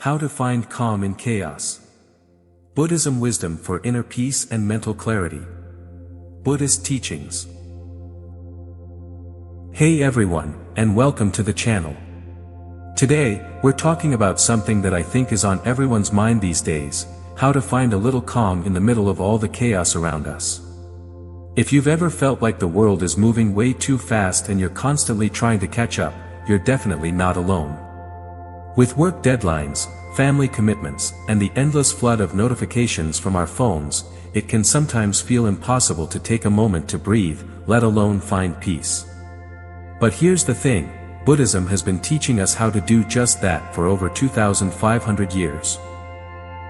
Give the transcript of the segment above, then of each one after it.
How to find calm in chaos. Buddhism wisdom for inner peace and mental clarity. Buddhist teachings. Hey everyone, and welcome to the channel. Today, we're talking about something that I think is on everyone's mind these days: how to find a little calm in the middle of all the chaos around us. If you've ever felt like the world is moving way too fast and you're constantly trying to catch up, you're definitely not alone. With work deadlines, family commitments, and the endless flood of notifications from our phones, it can sometimes feel impossible to take a moment to breathe, let alone find peace. But here's the thing: Buddhism has been teaching us how to do just that for over 2,500 years.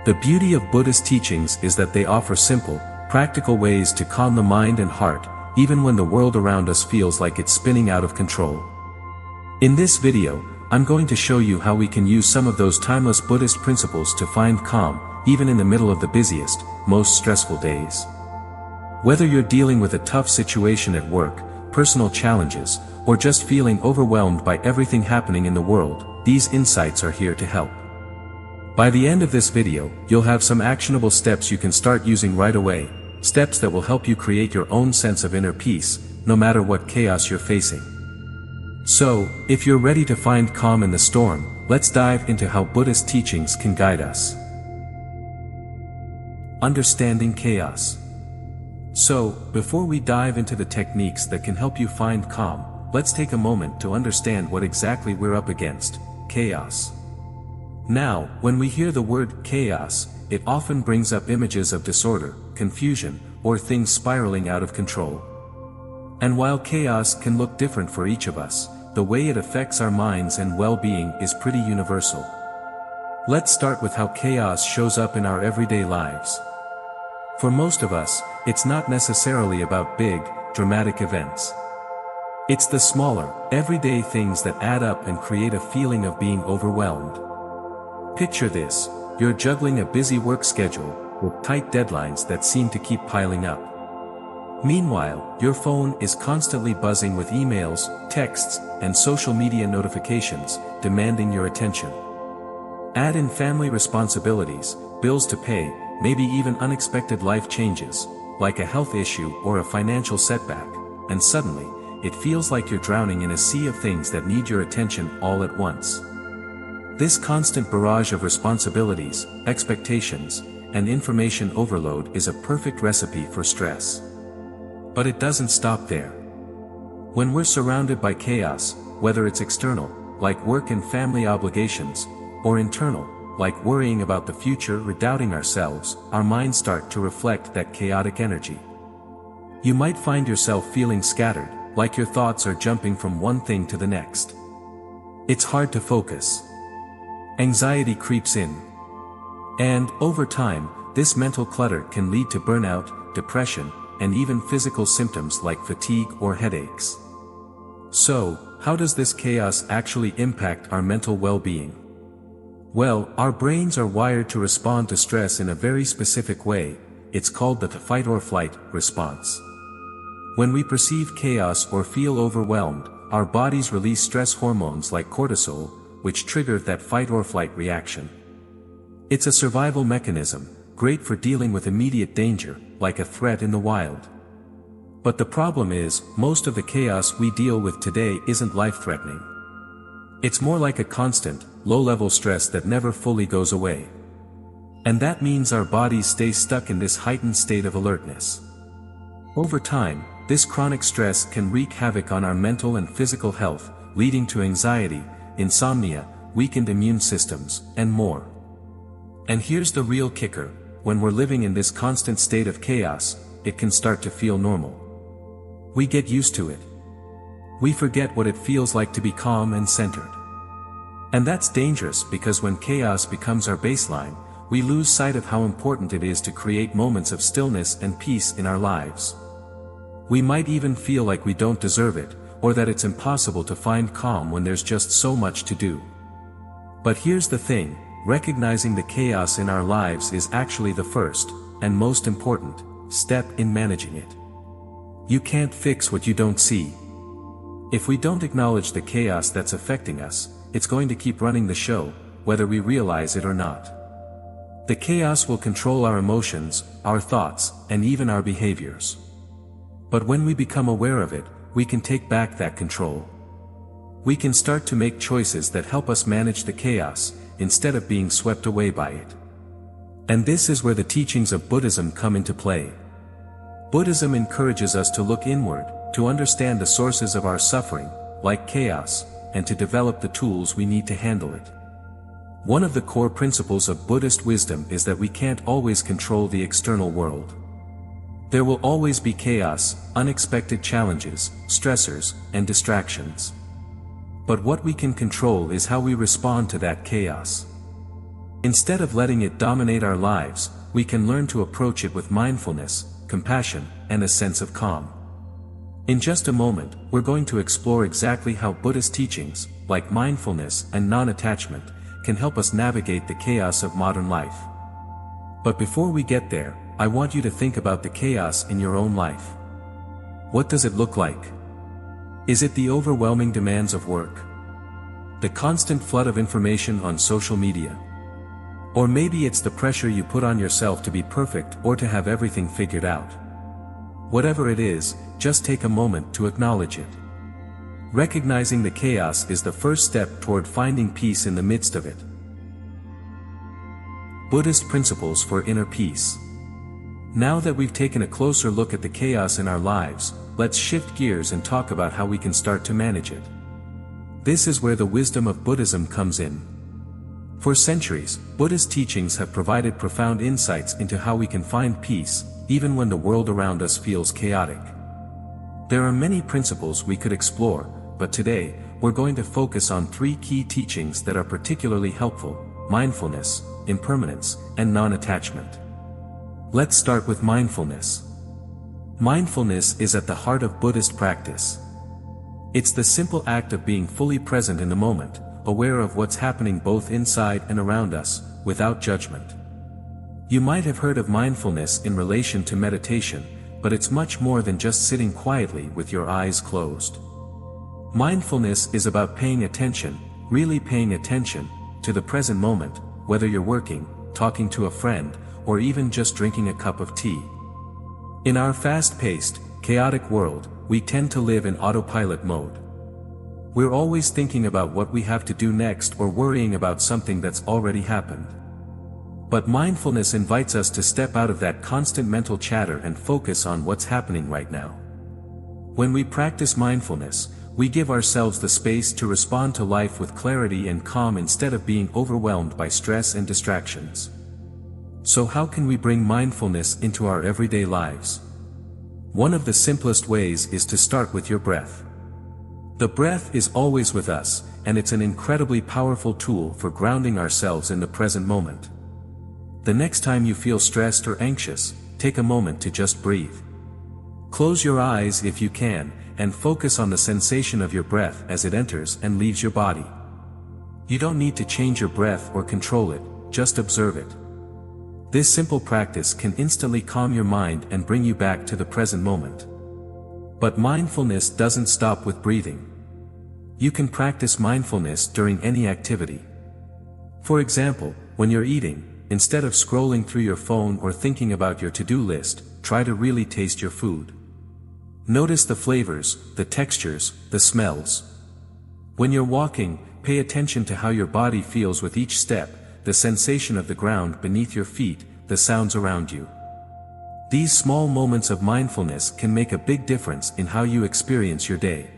The beauty of Buddhist teachings is that they offer simple, practical ways to calm the mind and heart, even when the world around us feels like it's spinning out of control. In this video, I'm going to show you how we can use some of those timeless Buddhist principles to find calm, even in the middle of the busiest, most stressful days. Whether you're dealing with a tough situation at work, personal challenges, or just feeling overwhelmed by everything happening in the world, these insights are here to help. By the end of this video, you'll have some actionable steps you can start using right away, steps that will help you create your own sense of inner peace, no matter what chaos you're facing. So, if you're ready to find calm in the storm, let's dive into how Buddhist teachings can guide us. Understanding chaos. So, before we dive into the techniques that can help you find calm, let's take a moment to understand what exactly we're up against: chaos. Now, when we hear the word chaos, it often brings up images of disorder, confusion, or things spiraling out of control. And while chaos can look different for each of us, the way it affects our minds and well-being is pretty universal. Let's start with how chaos shows up in our everyday lives. For most of us, it's not necessarily about big, dramatic events. It's the smaller, everyday things that add up and create a feeling of being overwhelmed. Picture this: you're juggling a busy work schedule, with tight deadlines that seem to keep piling up. Meanwhile, your phone is constantly buzzing with emails, texts, and social media notifications, demanding your attention. Add in family responsibilities, bills to pay, maybe even unexpected life changes, like a health issue or a financial setback, and suddenly, it feels like you're drowning in a sea of things that need your attention all at once. This constant barrage of responsibilities, expectations, and information overload is a perfect recipe for stress. But it doesn't stop there. When we're surrounded by chaos, whether it's external, like work and family obligations, or internal, like worrying about the future or doubting ourselves, our minds start to reflect that chaotic energy. You might find yourself feeling scattered, like your thoughts are jumping from one thing to the next. It's hard to focus. Anxiety creeps in. And, over time, this mental clutter can lead to burnout, depression, and even physical symptoms like fatigue or headaches. So, how does this chaos actually impact our mental well-being? Well, our brains are wired to respond to stress in a very specific way. It's called the fight-or-flight response. When we perceive chaos or feel overwhelmed, our bodies release stress hormones like cortisol, which trigger that fight-or-flight reaction. It's a survival mechanism, great for dealing with immediate danger, like a threat in the wild. But the problem is, most of the chaos we deal with today isn't life-threatening. It's more like a constant, low-level stress that never fully goes away. And that means our bodies stay stuck in this heightened state of alertness. Over time, this chronic stress can wreak havoc on our mental and physical health, leading to anxiety, insomnia, weakened immune systems, and more. And here's the real kicker: when we're living in this constant state of chaos, it can start to feel normal. We get used to it. We forget what it feels like to be calm and centered. And that's dangerous, because when chaos becomes our baseline, we lose sight of how important it is to create moments of stillness and peace in our lives. We might even feel like we don't deserve it, or that it's impossible to find calm when there's just so much to do. But here's the thing: recognizing the chaos in our lives is actually the first, and most important, step in managing it. You can't fix what you don't see. If we don't acknowledge the chaos that's affecting us, it's going to keep running the show, whether we realize it or not. The chaos will control our emotions, our thoughts, and even our behaviors. But when we become aware of it, we can take back that control. We can start to make choices that help us manage the chaos, instead of being swept away by it. And this is where the teachings of Buddhism come into play. Buddhism encourages us to look inward, to understand the sources of our suffering, like chaos, and to develop the tools we need to handle it. One of the core principles of Buddhist wisdom is that we can't always control the external world. There will always be chaos, unexpected challenges, stressors, and distractions. But what we can control is how we respond to that chaos. Instead of letting it dominate our lives, we can learn to approach it with mindfulness, compassion, and a sense of calm. In just a moment, we're going to explore exactly how Buddhist teachings, like mindfulness and non-attachment, can help us navigate the chaos of modern life. But before we get there, I want you to think about the chaos in your own life. What does it look like? Is it the overwhelming demands of work? The constant flood of information on social media? Or maybe it's the pressure you put on yourself to be perfect or to have everything figured out. Whatever it is, just take a moment to acknowledge it. Recognizing the chaos is the first step toward finding peace in the midst of it. Buddhist principles for inner peace. Now that we've taken a closer look at the chaos in our lives, let's shift gears and talk about how we can start to manage it. This is where the wisdom of Buddhism comes in. For centuries, Buddhist teachings have provided profound insights into how we can find peace, even when the world around us feels chaotic. There are many principles we could explore, but today, we're going to focus on 3 key teachings that are particularly helpful: mindfulness, impermanence, and non-attachment. Let's start with mindfulness. Mindfulness is at the heart of Buddhist practice. It's the simple act of being fully present in the moment, aware of what's happening both inside and around us, without judgment. You might have heard of mindfulness in relation to meditation, but it's much more than just sitting quietly with your eyes closed. Mindfulness is about paying attention, really paying attention, to the present moment, whether you're working, talking to a friend, or even just drinking a cup of tea. In our fast-paced, chaotic world, we tend to live in autopilot mode. We're always thinking about what we have to do next or worrying about something that's already happened. But mindfulness invites us to step out of that constant mental chatter and focus on what's happening right now. When we practice mindfulness, we give ourselves the space to respond to life with clarity and calm instead of being overwhelmed by stress and distractions. So how can we bring mindfulness into our everyday lives? One of the simplest ways is to start with your breath. The breath is always with us, and it's an incredibly powerful tool for grounding ourselves in the present moment. The next time you feel stressed or anxious, take a moment to just breathe. Close your eyes if you can, and focus on the sensation of your breath as it enters and leaves your body. You don't need to change your breath or control it, just observe it. This simple practice can instantly calm your mind and bring you back to the present moment. But mindfulness doesn't stop with breathing. You can practice mindfulness during any activity. For example, when you're eating, instead of scrolling through your phone or thinking about your to-do list, try to really taste your food. Notice the flavors, the textures, the smells. When you're walking, pay attention to how your body feels with each step, the sensation of the ground beneath your feet, the sounds around you. These small moments of mindfulness can make a big difference in how you experience your day.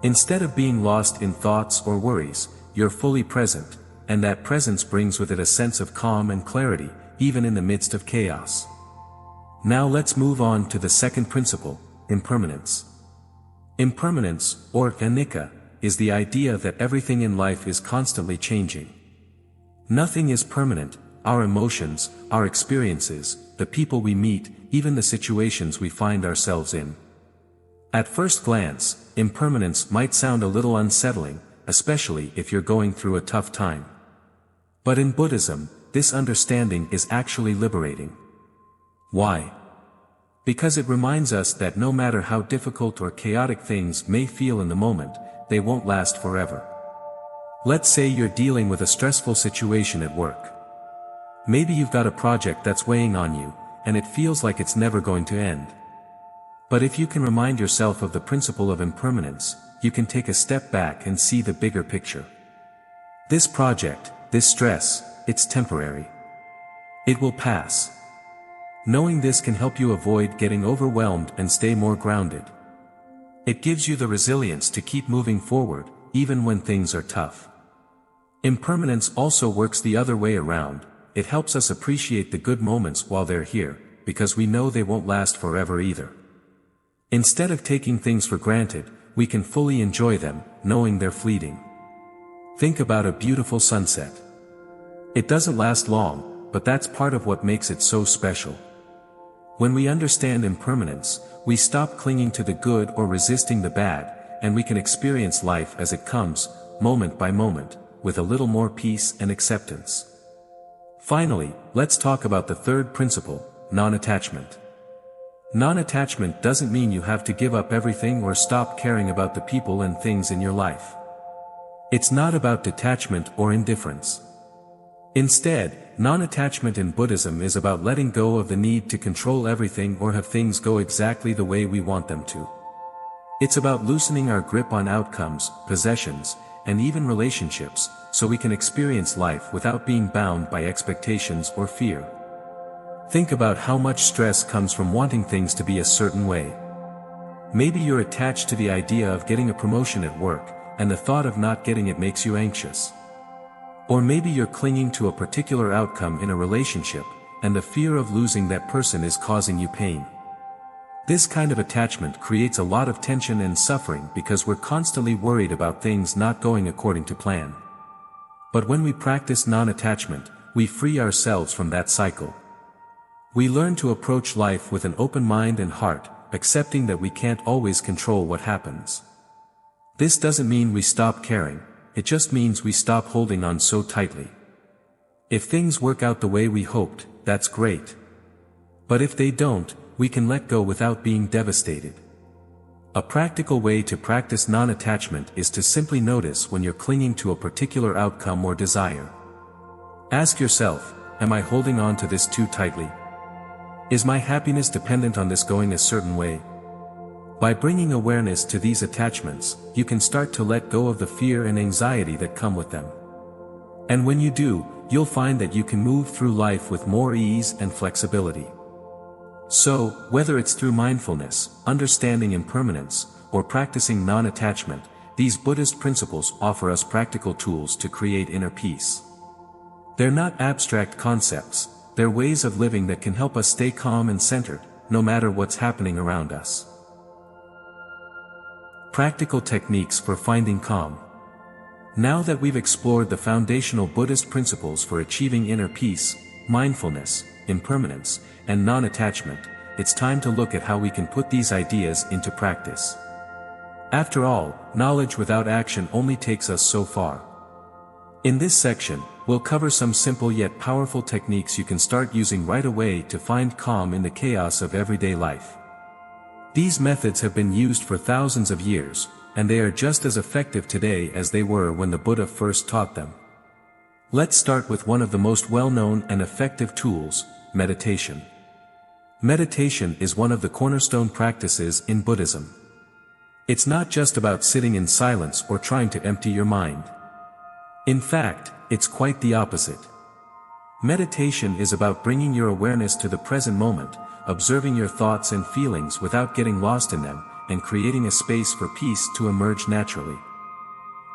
Instead of being lost in thoughts or worries, you're fully present, and that presence brings with it a sense of calm and clarity, even in the midst of chaos. Now let's move on to the second principle, impermanence. Impermanence, or anicca, is the idea that everything in life is constantly changing. Nothing is permanent: our emotions, our experiences, the people we meet, even the situations we find ourselves in. At first glance, impermanence might sound a little unsettling, especially if you're going through a tough time. But in Buddhism, this understanding is actually liberating. Why? Because it reminds us that no matter how difficult or chaotic things may feel in the moment, they won't last forever. Let's say you're dealing with a stressful situation at work. Maybe you've got a project that's weighing on you, and it feels like it's never going to end. But if you can remind yourself of the principle of impermanence, you can take a step back and see the bigger picture. This project, this stress, it's temporary. It will pass. Knowing this can help you avoid getting overwhelmed and stay more grounded. It gives you the resilience to keep moving forward, even when things are tough. Impermanence also works the other way around. It helps us appreciate the good moments while they're here, because we know they won't last forever either. Instead of taking things for granted, we can fully enjoy them, knowing they're fleeting. Think about a beautiful sunset. It doesn't last long, but that's part of what makes it so special. When we understand impermanence, we stop clinging to the good or resisting the bad, and we can experience life as it comes, moment by moment, with a little more peace and acceptance. Finally, let's talk about the third principle, non-attachment. Non-attachment doesn't mean you have to give up everything or stop caring about the people and things in your life. It's not about detachment or indifference. Instead, non-attachment in Buddhism is about letting go of the need to control everything or have things go exactly the way we want them to. It's about loosening our grip on outcomes, possessions, and even relationships, so we can experience life without being bound by expectations or fear. Think about how much stress comes from wanting things to be a certain way. Maybe you're attached to the idea of getting a promotion at work, and the thought of not getting it makes you anxious. Or maybe you're clinging to a particular outcome in a relationship, and the fear of losing that person is causing you pain. This kind of attachment creates a lot of tension and suffering because we're constantly worried about things not going according to plan. But when we practice non-attachment, we free ourselves from that cycle. We learn to approach life with an open mind and heart, accepting that we can't always control what happens. This doesn't mean we stop caring, it just means we stop holding on so tightly. If things work out the way we hoped, that's great. But if they don't, we can let go without being devastated. A practical way to practice non-attachment is to simply notice when you're clinging to a particular outcome or desire. Ask yourself, am I holding on to this too tightly? Is my happiness dependent on this going a certain way? By bringing awareness to these attachments, you can start to let go of the fear and anxiety that come with them. And when you do, you'll find that you can move through life with more ease and flexibility. So, whether it's through mindfulness, understanding impermanence, or practicing non-attachment, these Buddhist principles offer us practical tools to create inner peace. They're not abstract concepts, they're ways of living that can help us stay calm and centered, no matter what's happening around us. Practical techniques for finding calm. Now that we've explored the foundational Buddhist principles for achieving inner peace, mindfulness, impermanence, and non-attachment, it's time to look at how we can put these ideas into practice. After all, knowledge without action only takes us so far. In this section, we'll cover some simple yet powerful techniques you can start using right away to find calm in the chaos of everyday life. These methods have been used for thousands of years, and they are just as effective today as they were when the Buddha first taught them. Let's start with one of the most well-known and effective tools, meditation. Meditation is one of the cornerstone practices in Buddhism. It's not just about sitting in silence or trying to empty your mind. In fact, it's quite the opposite. Meditation is about bringing your awareness to the present moment, observing your thoughts and feelings without getting lost in them, and creating a space for peace to emerge naturally.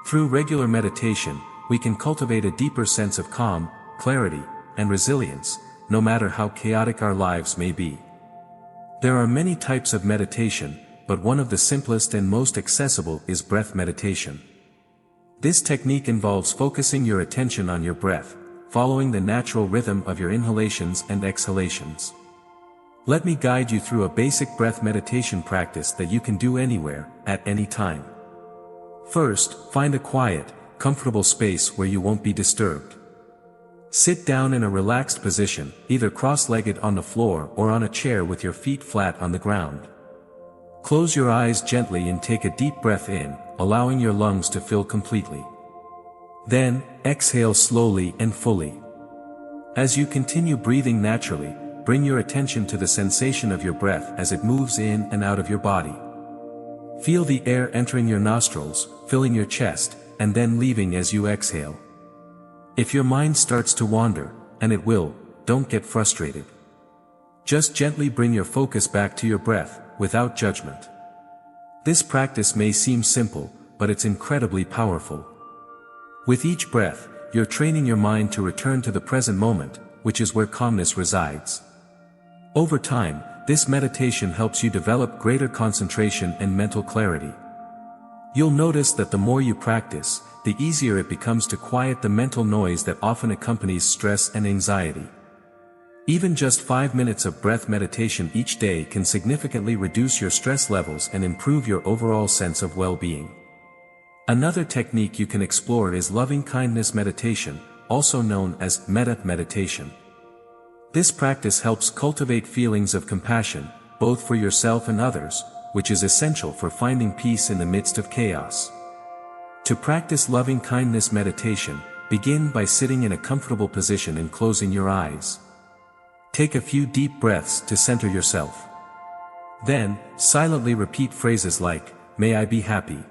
Through regular meditation, we can cultivate a deeper sense of calm, clarity, and resilience, no matter how chaotic our lives may be. There are many types of meditation, but one of the simplest and most accessible is breath meditation. This technique involves focusing your attention on your breath, following the natural rhythm of your inhalations and exhalations. Let me guide you through a basic breath meditation practice that you can do anywhere, at any time. First, find a quiet, comfortable space where you won't be disturbed. Sit down in a relaxed position, either cross-legged on the floor or on a chair with your feet flat on the ground. Close your eyes gently and take a deep breath in, allowing your lungs to fill completely. Then, exhale slowly and fully. As you continue breathing naturally, bring your attention to the sensation of your breath as it moves in and out of your body. Feel the air entering your nostrils, filling your chest, and then leaving as you exhale. If your mind starts to wander, and it will, don't get frustrated. Just gently bring your focus back to your breath, without judgment. This practice may seem simple, but it's incredibly powerful. With each breath, you're training your mind to return to the present moment, which is where calmness resides. Over time, this meditation helps you develop greater concentration and mental clarity. You'll notice that the more you practice, the easier it becomes to quiet the mental noise that often accompanies stress and anxiety. Even just 5 minutes of breath meditation each day can significantly reduce your stress levels and improve your overall sense of well-being. Another technique you can explore is loving-kindness meditation, also known as metta meditation. This practice helps cultivate feelings of compassion, both for yourself and others, which is essential for finding peace in the midst of chaos. To practice loving-kindness meditation, begin by sitting in a comfortable position and closing your eyes. Take a few deep breaths to center yourself. Then, silently repeat phrases like, "May I be happy.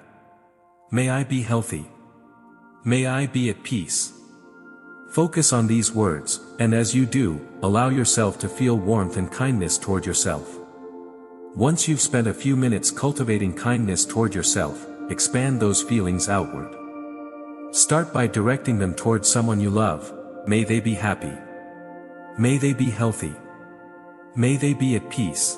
May I be healthy. May I be at peace." Focus on these words, and as you do, allow yourself to feel warmth and kindness toward yourself. Once you've spent a few minutes cultivating kindness toward yourself, expand those feelings outward. Start by directing them toward someone you love. May they be happy. May they be healthy. May they be at peace.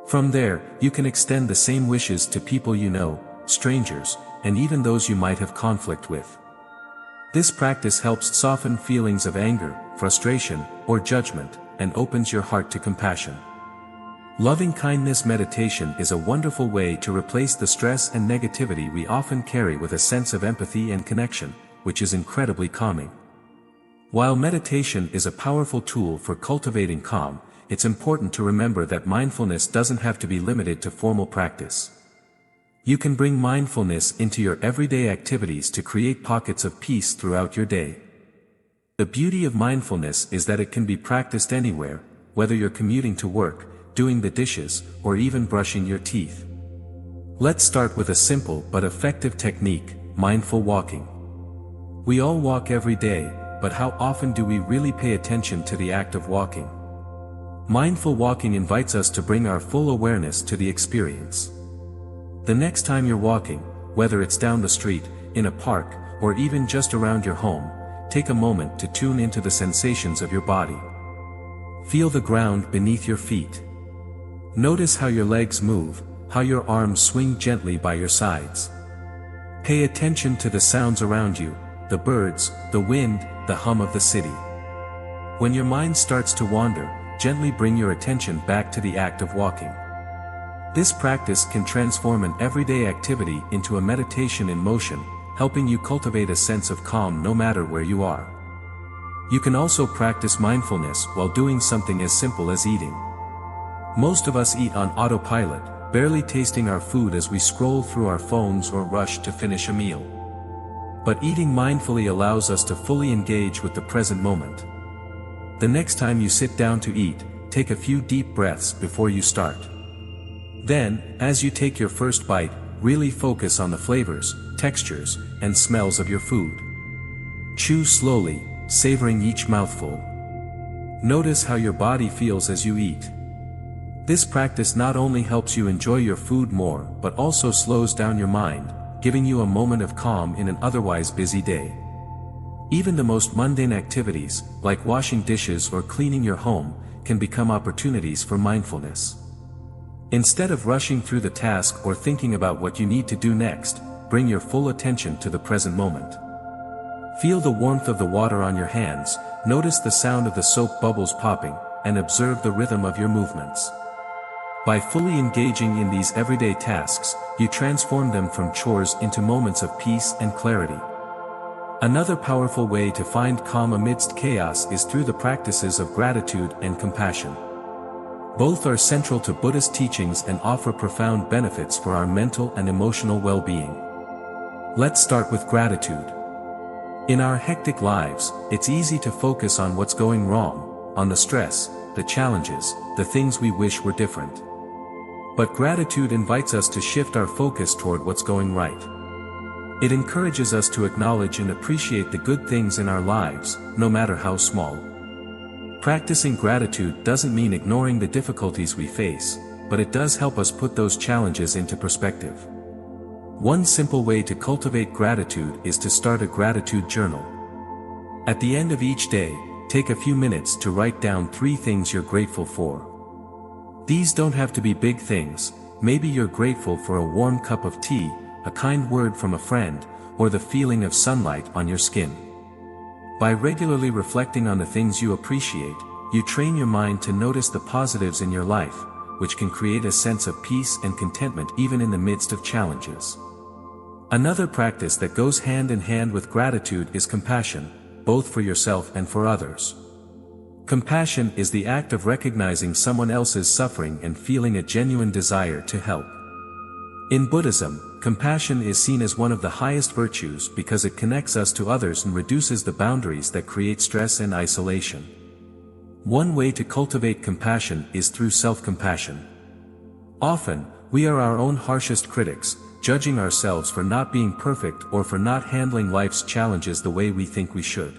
From there, you can extend the same wishes to people you know, strangers, and even those you might have conflict with. This practice helps soften feelings of anger, frustration, or judgment, and opens your heart to compassion. Loving-kindness meditation is a wonderful way to replace the stress and negativity we often carry with a sense of empathy and connection, which is incredibly calming. While meditation is a powerful tool for cultivating calm, it's important to remember that mindfulness doesn't have to be limited to formal practice. You can bring mindfulness into your everyday activities to create pockets of peace throughout your day. The beauty of mindfulness is that it can be practiced anywhere, whether you're commuting to work, doing the dishes, or even brushing your teeth. Let's start with a simple but effective technique, mindful walking. We all walk every day, but how often do we really pay attention to the act of walking? Mindful walking invites us to bring our full awareness to the experience. The next time you're walking, whether it's down the street, in a park, or even just around your home, take a moment to tune into the sensations of your body. Feel the ground beneath your feet. Notice how your legs move, how your arms swing gently by your sides. Pay attention to the sounds around you, the birds, the wind, the hum of the city. When your mind starts to wander, gently bring your attention back to the act of walking. This practice can transform an everyday activity into a meditation in motion, helping you cultivate a sense of calm no matter where you are. You can also practice mindfulness while doing something as simple as eating. Most of us eat on autopilot, barely tasting our food as we scroll through our phones or rush to finish a meal. But eating mindfully allows us to fully engage with the present moment. The next time you sit down to eat, take a few deep breaths before you start. Then, as you take your first bite, really focus on the flavors, textures, and smells of your food. Chew slowly, savoring each mouthful. Notice how your body feels as you eat. This practice not only helps you enjoy your food more, but also slows down your mind, giving you a moment of calm in an otherwise busy day. Even the most mundane activities, like washing dishes or cleaning your home, can become opportunities for mindfulness. Instead of rushing through the task or thinking about what you need to do next, bring your full attention to the present moment. Feel the warmth of the water on your hands, notice the sound of the soap bubbles popping, and observe the rhythm of your movements. By fully engaging in these everyday tasks, you transform them from chores into moments of peace and clarity. Another powerful way to find calm amidst chaos is through the practices of gratitude and compassion. Both are central to Buddhist teachings and offer profound benefits for our mental and emotional well-being. Let's start with gratitude. In our hectic lives, it's easy to focus on what's going wrong, on the stress, the challenges, the things we wish were different. But gratitude invites us to shift our focus toward what's going right. It encourages us to acknowledge and appreciate the good things in our lives, no matter how small. Practicing gratitude doesn't mean ignoring the difficulties we face, but it does help us put those challenges into perspective. One simple way to cultivate gratitude is to start a gratitude journal. At the end of each day, take a few minutes to write down 3 things you're grateful for. These don't have to be big things. Maybe you're grateful for a warm cup of tea, a kind word from a friend, or the feeling of sunlight on your skin. By regularly reflecting on the things you appreciate, you train your mind to notice the positives in your life, which can create a sense of peace and contentment even in the midst of challenges. Another practice that goes hand in hand with gratitude is compassion, both for yourself and for others. Compassion is the act of recognizing someone else's suffering and feeling a genuine desire to help. In Buddhism, compassion is seen as one of the highest virtues because it connects us to others and reduces the boundaries that create stress and isolation. One way to cultivate compassion is through self-compassion. Often, we are our own harshest critics, judging ourselves for not being perfect or for not handling life's challenges the way we think we should.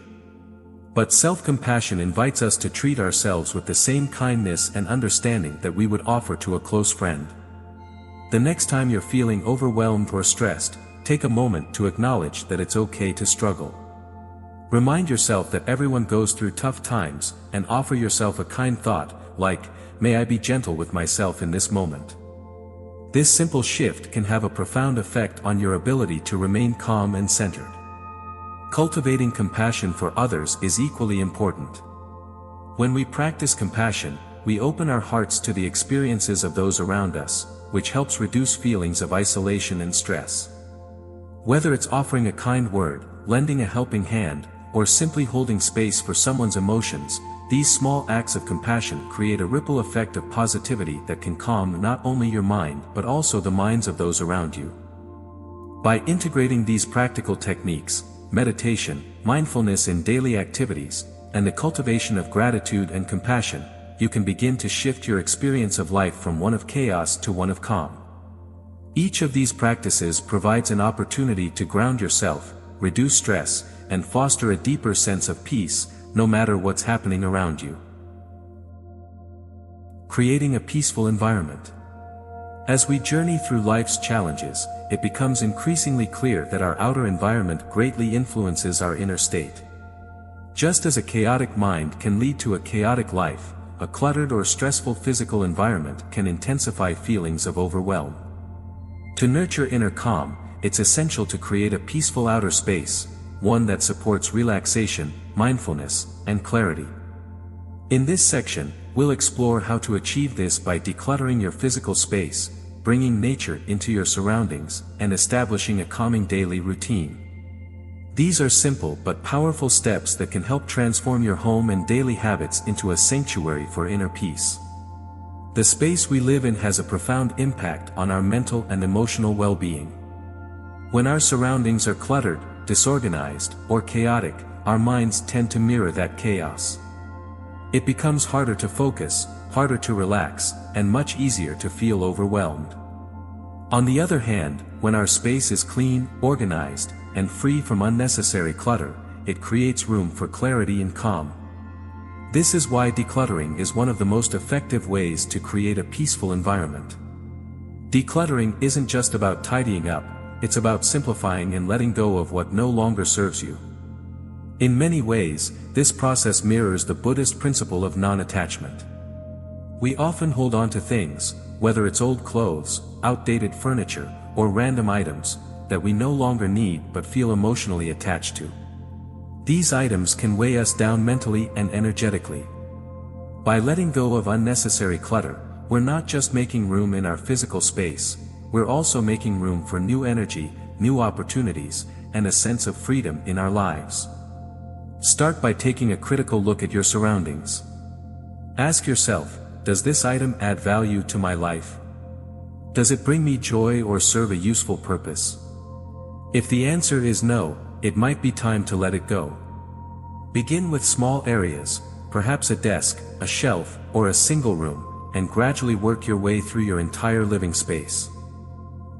But self-compassion invites us to treat ourselves with the same kindness and understanding that we would offer to a close friend. The next time you're feeling overwhelmed or stressed, take a moment to acknowledge that it's okay to struggle. Remind yourself that everyone goes through tough times, and offer yourself a kind thought, like, "May I be gentle with myself in this moment." This simple shift can have a profound effect on your ability to remain calm and centered. Cultivating compassion for others is equally important. When we practice compassion, we open our hearts to the experiences of those around us, which helps reduce feelings of isolation and stress. Whether it's offering a kind word, lending a helping hand, or simply holding space for someone's emotions, these small acts of compassion create a ripple effect of positivity that can calm not only your mind but also the minds of those around you. By integrating these practical techniques, meditation, mindfulness in daily activities, and the cultivation of gratitude and compassion, you can begin to shift your experience of life from one of chaos to one of calm. Each of these practices provides an opportunity to ground yourself, reduce stress, and foster a deeper sense of peace, no matter what's happening around you. Creating a peaceful environment. As we journey through life's challenges, it becomes increasingly clear that our outer environment greatly influences our inner state. Just as a chaotic mind can lead to a chaotic life, a cluttered or stressful physical environment can intensify feelings of overwhelm. To nurture inner calm, it's essential to create a peaceful outer space, one that supports relaxation, mindfulness, and clarity. In this section, we'll explore how to achieve this by decluttering your physical space, bringing nature into your surroundings, and establishing a calming daily routine. These are simple but powerful steps that can help transform your home and daily habits into a sanctuary for inner peace. The space we live in has a profound impact on our mental and emotional well-being. When our surroundings are cluttered, disorganized, or chaotic, our minds tend to mirror that chaos. It becomes harder to focus, harder to relax, and much easier to feel overwhelmed. On the other hand, when our space is clean, organized, and free from unnecessary clutter, it creates room for clarity and calm. This is why decluttering is one of the most effective ways to create a peaceful environment. Decluttering isn't just about tidying up, it's about simplifying and letting go of what no longer serves you. In many ways, this process mirrors the Buddhist principle of non-attachment. We often hold on to things, whether it's old clothes, outdated furniture, or random items, that we no longer need but feel emotionally attached to. These items can weigh us down mentally and energetically. By letting go of unnecessary clutter, we're not just making room in our physical space, we're also making room for new energy, new opportunities, and a sense of freedom in our lives. Start by taking a critical look at your surroundings. Ask yourself, does this item add value to my life? Does it bring me joy or serve a useful purpose? If the answer is no, it might be time to let it go. Begin with small areas, perhaps a desk, a shelf, or a single room, and gradually work your way through your entire living space.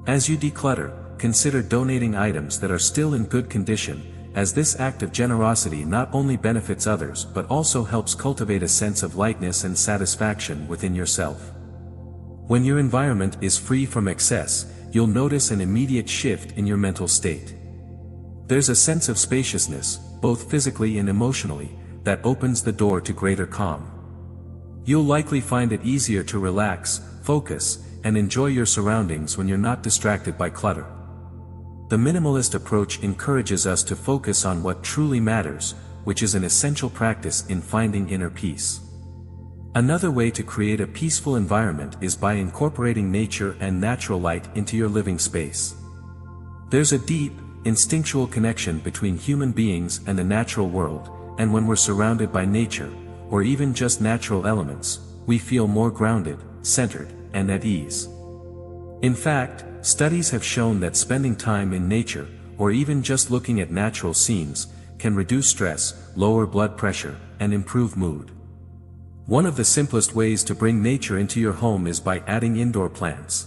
As you declutter, consider donating items that are still in good condition, as this act of generosity not only benefits others but also helps cultivate a sense of lightness and satisfaction within yourself. When your environment is free from excess, you'll notice an immediate shift in your mental state. There's a sense of spaciousness, both physically and emotionally, that opens the door to greater calm. You'll likely find it easier to relax, focus, and enjoy your surroundings when you're not distracted by clutter. The minimalist approach encourages us to focus on what truly matters, which is an essential practice in finding inner peace. Another way to create a peaceful environment is by incorporating nature and natural light into your living space. There's a deep, instinctual connection between human beings and the natural world, and when we're surrounded by nature, or even just natural elements, we feel more grounded, centered, and at ease. In fact, studies have shown that spending time in nature, or even just looking at natural scenes, can reduce stress, lower blood pressure, and improve mood. One of the simplest ways to bring nature into your home is by adding indoor plants.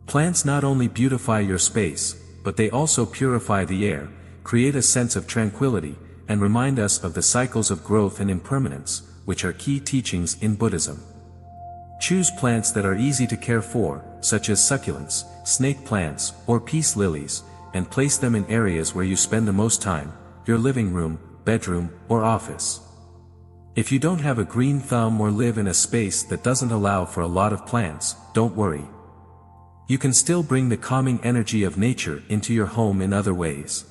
Plants not only beautify your space, but they also purify the air, create a sense of tranquility, and remind us of the cycles of growth and impermanence, which are key teachings in Buddhism. Choose plants that are easy to care for, such as succulents, snake plants, or peace lilies, and place them in areas where you spend the most time, your living room, bedroom, or office. If you don't have a green thumb or live in a space that doesn't allow for a lot of plants, don't worry. You can still bring the calming energy of nature into your home in other ways.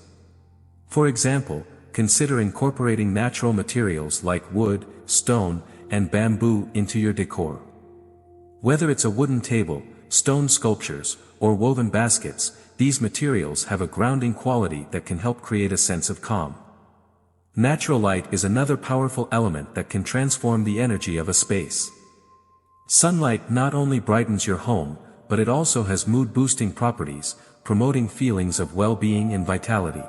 For example, consider incorporating natural materials like wood, stone, and bamboo into your decor. Whether it's a wooden table, stone sculptures, or woven baskets, these materials have a grounding quality that can help create a sense of calm. Natural light is another powerful element that can transform the energy of a space. Sunlight not only brightens your home, but it also has mood-boosting properties, promoting feelings of well-being and vitality.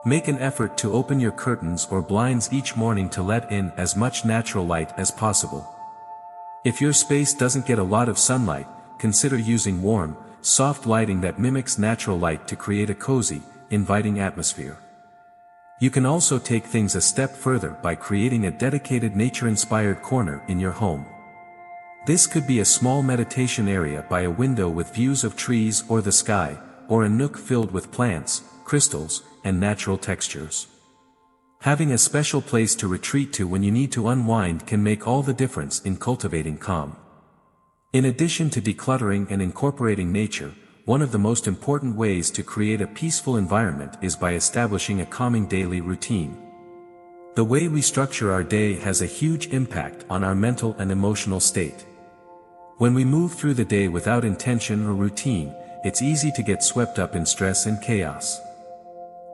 Make an effort to open your curtains or blinds each morning to let in as much natural light as possible. If your space doesn't get a lot of sunlight, consider using warm, soft lighting that mimics natural light to create a cozy, inviting atmosphere. You can also take things a step further by creating a dedicated nature-inspired corner in your home. This could be a small meditation area by a window with views of trees or the sky, or a nook filled with plants, crystals, and natural textures. Having a special place to retreat to when you need to unwind can make all the difference in cultivating calm. In addition to decluttering and incorporating nature, one of the most important ways to create a peaceful environment is by establishing a calming daily routine. The way we structure our day has a huge impact on our mental and emotional state. When we move through the day without intention or routine, it's easy to get swept up in stress and chaos.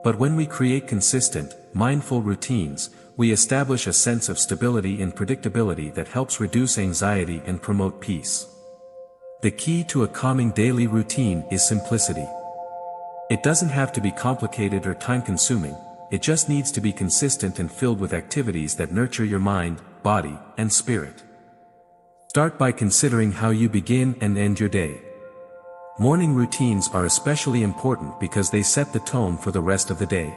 But when we create consistent, mindful routines, we establish a sense of stability and predictability that helps reduce anxiety and promote peace. The key to a calming daily routine is simplicity. It doesn't have to be complicated or time-consuming, it just needs to be consistent and filled with activities that nurture your mind, body, and spirit. Start by considering how you begin and end your day. Morning routines are especially important because they set the tone for the rest of the day.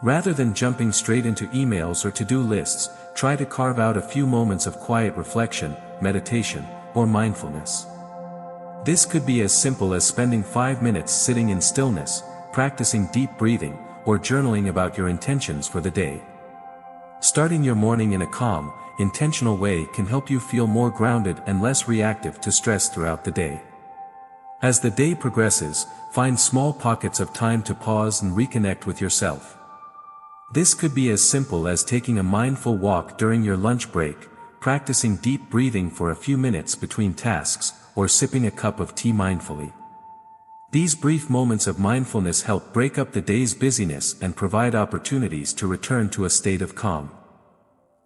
Rather than jumping straight into emails or to-do lists, try to carve out a few moments of quiet reflection, meditation, or mindfulness. This could be as simple as spending 5 minutes sitting in stillness, practicing deep breathing, or journaling about your intentions for the day. Starting your morning in a calm, intentional way can help you feel more grounded and less reactive to stress throughout the day. As the day progresses, find small pockets of time to pause and reconnect with yourself. This could be as simple as taking a mindful walk during your lunch break, practicing deep breathing for a few minutes between tasks, or sipping a cup of tea mindfully. These brief moments of mindfulness help break up the day's busyness and provide opportunities to return to a state of calm.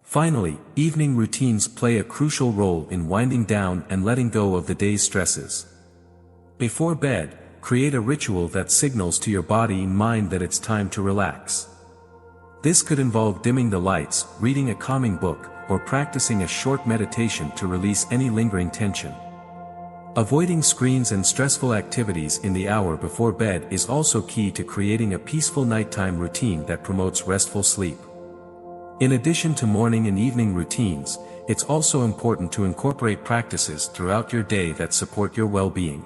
Finally, evening routines play a crucial role in winding down and letting go of the day's stresses. Before bed, create a ritual that signals to your body and mind that it's time to relax. This could involve dimming the lights, reading a calming book, or practicing a short meditation to release any lingering tension. Avoiding screens and stressful activities in the hour before bed is also key to creating a peaceful nighttime routine that promotes restful sleep. In addition to morning and evening routines, it's also important to incorporate practices throughout your day that support your well-being.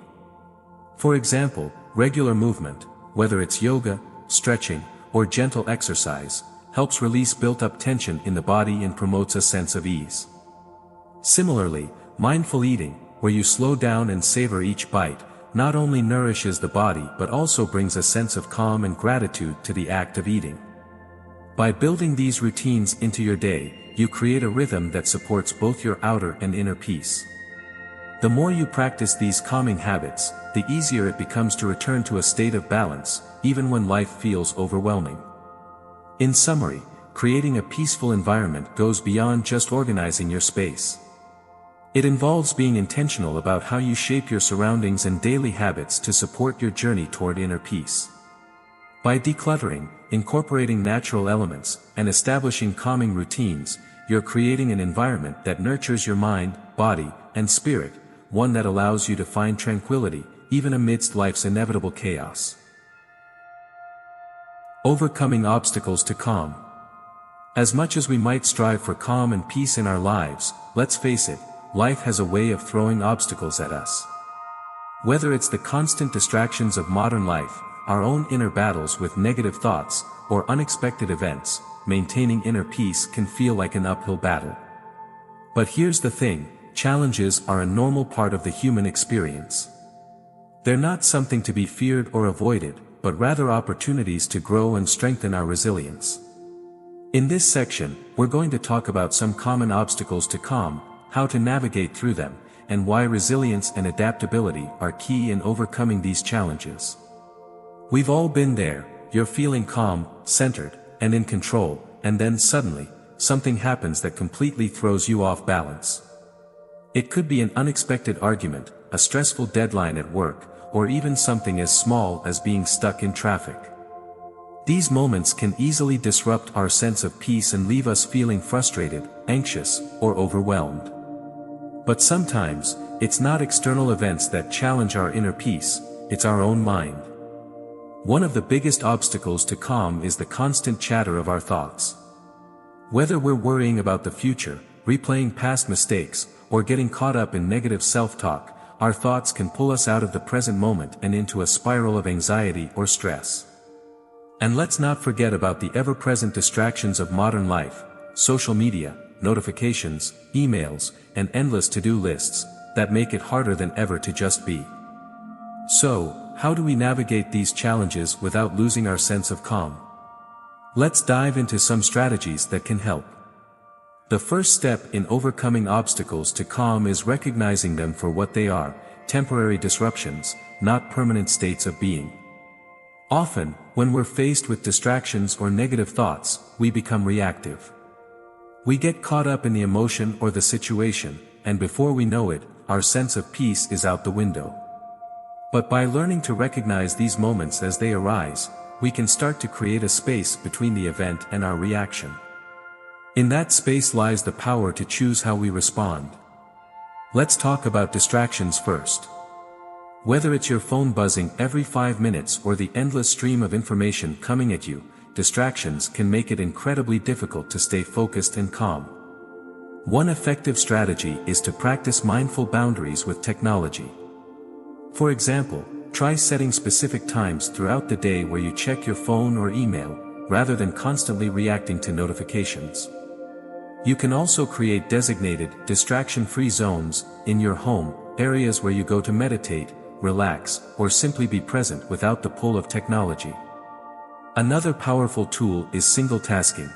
For example, regular movement, whether it's yoga, stretching, or gentle exercise, helps release built-up tension in the body and promotes a sense of ease. Similarly, mindful eating, where you slow down and savor each bite, not only nourishes the body but also brings a sense of calm and gratitude to the act of eating. By building these routines into your day, you create a rhythm that supports both your outer and inner peace. The more you practice these calming habits, the easier it becomes to return to a state of balance, even when life feels overwhelming. In summary, creating a peaceful environment goes beyond just organizing your space. It involves being intentional about how you shape your surroundings and daily habits to support your journey toward inner peace. By decluttering, incorporating natural elements, and establishing calming routines, you're creating an environment that nurtures your mind, body, and spirit, one that allows you to find tranquility, even amidst life's inevitable chaos. Overcoming obstacles to calm. As much as we might strive for calm and peace in our lives, let's face it, life has a way of throwing obstacles at us. Whether it's the constant distractions of modern life, our own inner battles with negative thoughts, or unexpected events, maintaining inner peace can feel like an uphill battle. But here's the thing, challenges are a normal part of the human experience. They're not something to be feared or avoided, but rather opportunities to grow and strengthen our resilience. In this section, we're going to talk about some common obstacles to calm, how to navigate through them, and why resilience and adaptability are key in overcoming these challenges. We've all been there, you're feeling calm, centered, and in control, and then suddenly, something happens that completely throws you off balance. It could be an unexpected argument, a stressful deadline at work, or even something as small as being stuck in traffic. These moments can easily disrupt our sense of peace and leave us feeling frustrated, anxious, or overwhelmed. But sometimes, it's not external events that challenge our inner peace, it's our own mind. One of the biggest obstacles to calm is the constant chatter of our thoughts. Whether we're worrying about the future, replaying past mistakes, or getting caught up in negative self-talk, our thoughts can pull us out of the present moment and into a spiral of anxiety or stress. And let's not forget about the ever-present distractions of modern life, social media, notifications, emails, and endless to-do lists, that make it harder than ever to just be. So, how do we navigate these challenges without losing our sense of calm? Let's dive into some strategies that can help. The first step in overcoming obstacles to calm is recognizing them for what they are, temporary disruptions, not permanent states of being. Often, when we're faced with distractions or negative thoughts, we become reactive. We get caught up in the emotion or the situation, and before we know it, our sense of peace is out the window. But by learning to recognize these moments as they arise, we can start to create a space between the event and our reaction. In that space lies the power to choose how we respond. Let's talk about distractions first. Whether it's your phone buzzing every 5 minutes or the endless stream of information coming at you, distractions can make it incredibly difficult to stay focused and calm. One effective strategy is to practice mindful boundaries with technology. For example, try setting specific times throughout the day where you check your phone or email, rather than constantly reacting to notifications. You can also create designated, distraction-free zones in your home, areas where you go to meditate, relax, or simply be present without the pull of technology. Another powerful tool is single tasking.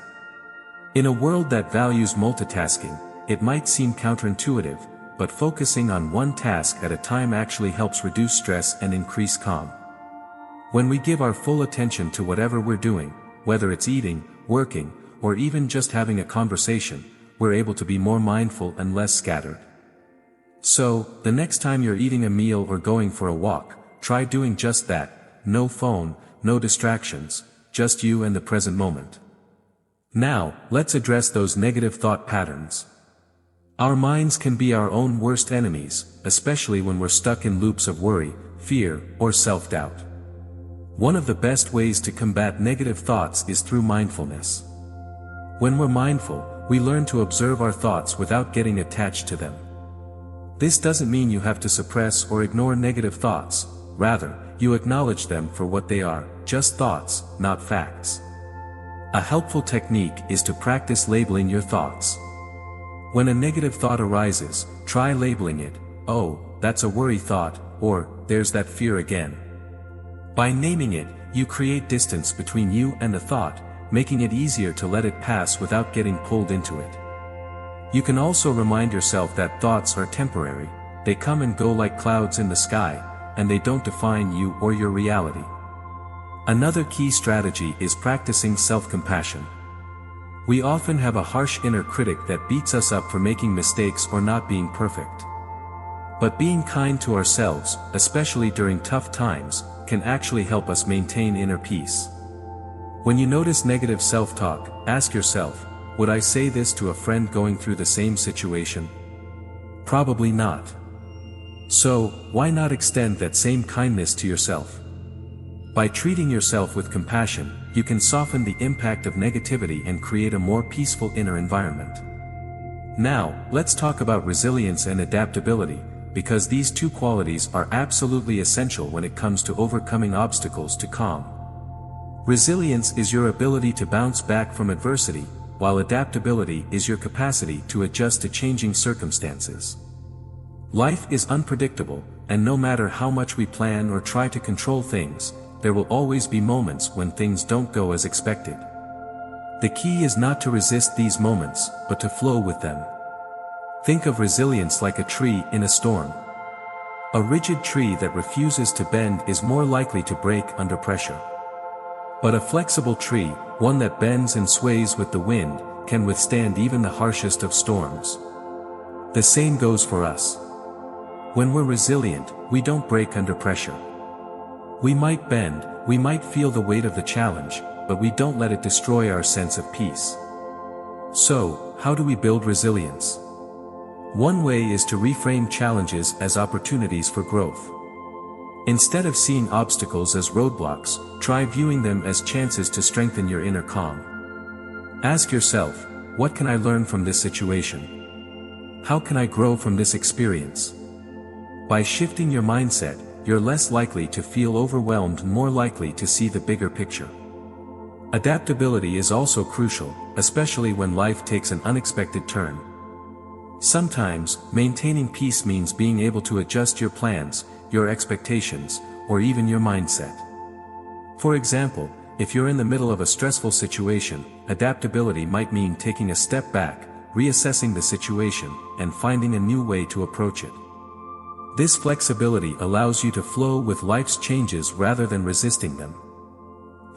In a world that values multitasking, it might seem counterintuitive, but focusing on one task at a time actually helps reduce stress and increase calm. When we give our full attention to whatever we're doing, whether it's eating, working, or even just having a conversation, we're able to be more mindful and less scattered. So, the next time you're eating a meal or going for a walk, try doing just that. No phone, no distractions, just you and the present moment. Now, let's address those negative thought patterns. Our minds can be our own worst enemies, especially when we're stuck in loops of worry, fear, or self-doubt. One of the best ways to combat negative thoughts is through mindfulness. When we're mindful, we learn to observe our thoughts without getting attached to them. This doesn't mean you have to suppress or ignore negative thoughts, rather, you acknowledge them for what they are, just thoughts, not facts. A helpful technique is to practice labeling your thoughts. When a negative thought arises, try labeling it, "Oh, that's a worry thought," or "There's that fear again." By naming it, you create distance between you and the thought, making it easier to let it pass without getting pulled into it. You can also remind yourself that thoughts are temporary, they come and go like clouds in the sky, and they don't define you or your reality. Another key strategy is practicing self-compassion. We often have a harsh inner critic that beats us up for making mistakes or not being perfect. But being kind to ourselves, especially during tough times, can actually help us maintain inner peace. When you notice negative self-talk, ask yourself, would I say this to a friend going through the same situation? Probably not. So, why not extend that same kindness to yourself? By treating yourself with compassion, you can soften the impact of negativity and create a more peaceful inner environment. Now, let's talk about resilience and adaptability, because these two qualities are absolutely essential when it comes to overcoming obstacles to calm. Resilience is your ability to bounce back from adversity, while adaptability is your capacity to adjust to changing circumstances. Life is unpredictable, and no matter how much we plan or try to control things, there will always be moments when things don't go as expected. The key is not to resist these moments, but to flow with them. Think of resilience like a tree in a storm. A rigid tree that refuses to bend is more likely to break under pressure. But a flexible tree, one that bends and sways with the wind, can withstand even the harshest of storms. The same goes for us. When we're resilient, we don't break under pressure. We might bend, we might feel the weight of the challenge, but we don't let it destroy our sense of peace. So, how do we build resilience? One way is to reframe challenges as opportunities for growth. Instead of seeing obstacles as roadblocks, try viewing them as chances to strengthen your inner calm. Ask yourself, what can I learn from this situation? How can I grow from this experience? By shifting your mindset, you're less likely to feel overwhelmed and more likely to see the bigger picture. Adaptability is also crucial, especially when life takes an unexpected turn. Sometimes, maintaining peace means being able to adjust your plans, your expectations, or even your mindset. For example, if you're in the middle of a stressful situation, adaptability might mean taking a step back, reassessing the situation, and finding a new way to approach it. This flexibility allows you to flow with life's changes rather than resisting them.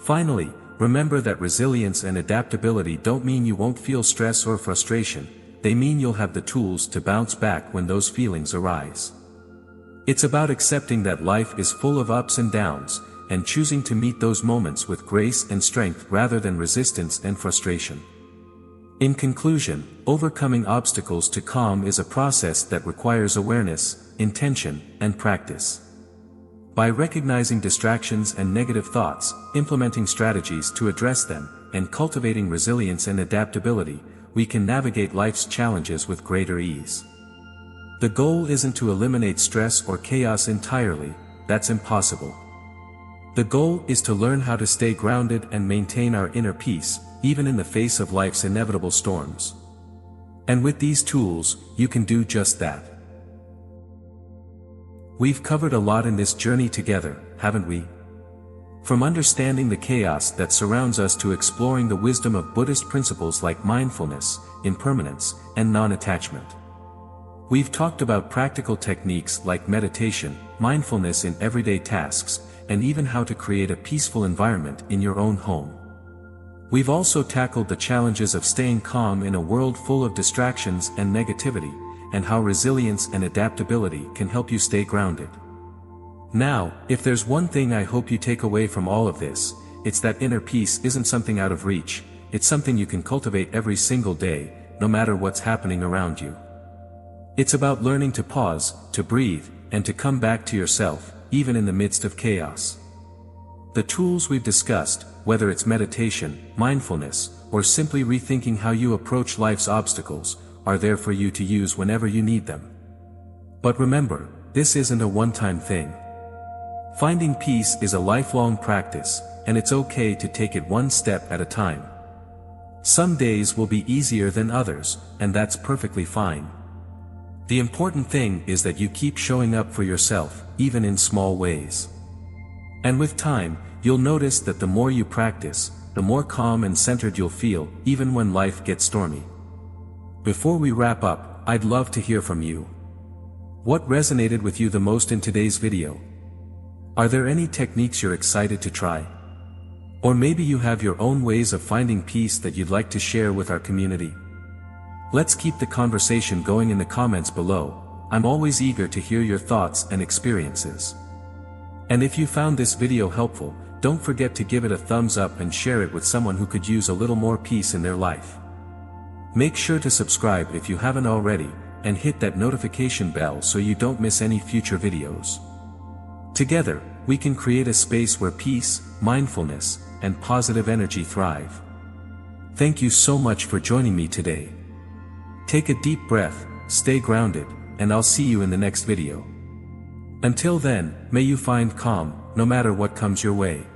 Finally, remember that resilience and adaptability don't mean you won't feel stress or frustration, they mean you'll have the tools to bounce back when those feelings arise. It's about accepting that life is full of ups and downs, and choosing to meet those moments with grace and strength rather than resistance and frustration. In conclusion, overcoming obstacles to calm is a process that requires awareness, intention, and practice. By recognizing distractions and negative thoughts, implementing strategies to address them, and cultivating resilience and adaptability, we can navigate life's challenges with greater ease. The goal isn't to eliminate stress or chaos entirely, that's impossible. The goal is to learn how to stay grounded and maintain our inner peace, even in the face of life's inevitable storms. And with these tools, you can do just that. We've covered a lot in this journey together, haven't we? From understanding the chaos that surrounds us to exploring the wisdom of Buddhist principles like mindfulness, impermanence, and non-attachment. We've talked about practical techniques like meditation, mindfulness in everyday tasks, and even how to create a peaceful environment in your own home. We've also tackled the challenges of staying calm in a world full of distractions and negativity, and how resilience and adaptability can help you stay grounded. Now, if there's one thing I hope you take away from all of this, it's that inner peace isn't something out of reach, it's something you can cultivate every single day, no matter what's happening around you. It's about learning to pause, to breathe, and to come back to yourself, even in the midst of chaos. The tools we've discussed, whether it's meditation, mindfulness, or simply rethinking how you approach life's obstacles, are there for you to use whenever you need them. But remember, this isn't a one-time thing. Finding peace is a lifelong practice, and it's okay to take it one step at a time. Some days will be easier than others, and that's perfectly fine. The important thing is that you keep showing up for yourself, even in small ways. And with time, you'll notice that the more you practice, the more calm and centered you'll feel, even when life gets stormy. Before we wrap up, I'd love to hear from you. What resonated with you the most in today's video? Are there any techniques you're excited to try? Or maybe you have your own ways of finding peace that you'd like to share with our community? Let's keep the conversation going in the comments below. I'm always eager to hear your thoughts and experiences. And if you found this video helpful, don't forget to give it a thumbs up and share it with someone who could use a little more peace in their life. Make sure to subscribe if you haven't already, and hit that notification bell so you don't miss any future videos. Together, we can create a space where peace, mindfulness, and positive energy thrive. Thank you so much for joining me today. Take a deep breath, stay grounded, and I'll see you in the next video. Until then, may you find calm, no matter what comes your way.